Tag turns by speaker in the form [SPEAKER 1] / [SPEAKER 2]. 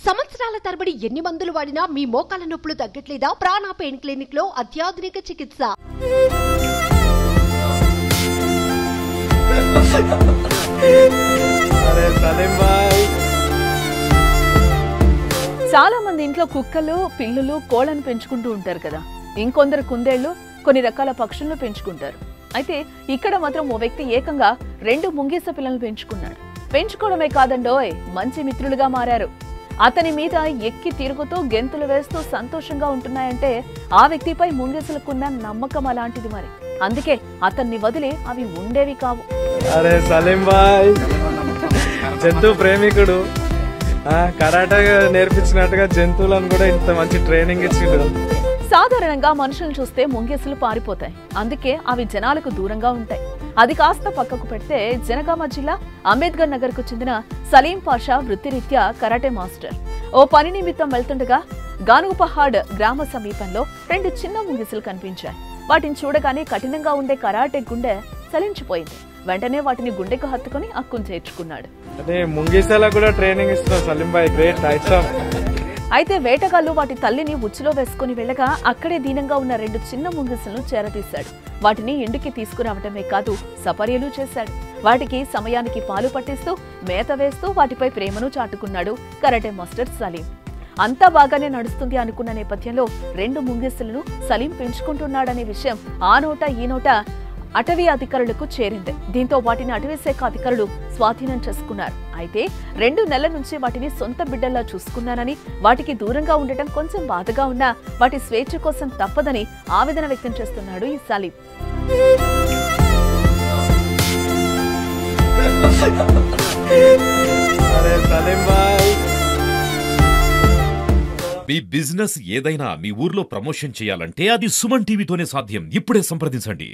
[SPEAKER 1] సంవత్సరాల తరబడి ఎన్ని మందులు వాడినా మీ మోకాల నొప్పులు తగ్గట్లేదా? ప్రాణ పెయిన్ క్లినిక్ లో అత్యాధునిక చికిత్స.
[SPEAKER 2] చాలా మంది ఇంట్లో కుక్కలు, పిల్లులు, కోళ్లను పెంచుకుంటూ ఉంటారు కదా. ఇంకొందరు కుందేళ్లు, కొన్ని రకాల పక్షులను పెంచుకుంటారు. అయితే ఇక్కడ మాత్రం ఓ వ్యక్తి ఏకంగా 2 ముంగీస పిల్లలను పెంచుకున్నాడు. పెంచుకోవడమే కాదండోయ్, మంచి మిత్రులుగా మారారు. అతని మీద ఎక్కి తిరుగుతూ గెంతులు వేస్తూ సంతోషంగా ఉంటున్నాయంటే ఆ వ్యక్తిపై ముంగీసలకున్న నమ్మకం అలాంటిది. మరి అందుకే అతన్ని వదిలి అవి ఉండేవి కావు.
[SPEAKER 3] అరే సలీం భాయ్, జంతు ప్రేమికుడు, కరాటే నేర్పించినట్టుగా జంతువులను కూడా ఇంత మంచి ట్రైనింగ్ ఇచ్చిండు.
[SPEAKER 2] సాధారణంగా మనుషులను చూస్తే ముంగీసలు పారిపోతాయి. అందుకే అవి జనాలకు దూరంగా ఉంటాయి. అది కాస్త పక్కకు పెడితే జనగామ జిల్లా అంబేద్కర్ నగర్ కు చెందిన సలీం పాషా వృత్తిరీత్యా కరాటే మాస్టర్. ఓ పని నిమిత్తం వెళ్తుండగా గానుగుపహాడ్ గ్రామ సమీపంలో 2 చిన్న ముంగీసలు కనిపించాయి. వాటిని చూడగానే కఠినంగా ఉండే కరాటే గుండె చలించిపోయింది. వెంటనే వాటిని గుండెకు హత్తుకుని అక్కును చేర్చుకున్నాడు. అయితే వేటగాళ్లు వాటి తల్లిని ఉచ్చులో వేసుకుని వెళ్ళగా అక్కడే దీనంగా ఉన్న 2 చిన్న ముంగీసలను చేరదీశాడు. వాటిని ఇంటికి తీసుకురావటమే కాదు, సపర్యలు చేశాడు. వాటికి సమయానికి పాలు పట్టిస్తూ, మేత వేస్తూ వాటిపై ప్రేమను చాటుకున్నాడు కరాటే మాస్టర్ సలీం. అంతా బాగానే నడుస్తుంది అనుకున్న నేపథ్యంలో 2 ముంగీసలను సలీం పెంచుకుంటున్నాడనే విషయం ఆ నోట ఈ నోట అటవీ అధికారులకు చేరింది. దీంతో వాటిని అటవీ శాఖ అధికారులు స్వాధీనం చేసుకున్నారు. అయితే 2 నెలల నుంచి వాటిని సొంత బిడ్డల్లా చూసుకున్నానని, వాటికి దూరంగా ఉండటం కొంచెం బాధగా ఉన్నా వాటి స్వేచ్ఛ కోసం తప్పదని ఆవేదన వ్యక్తం చేస్తున్నాడు ఈ సలీం.
[SPEAKER 4] మీ బిజినెస్ ఏదైనా మీ ఊర్లో ప్రమోషన్ చేయాలంటే అది సుమన్ టీవీతోనే సాధ్యం. ఇప్పుడే సంప్రదించండి.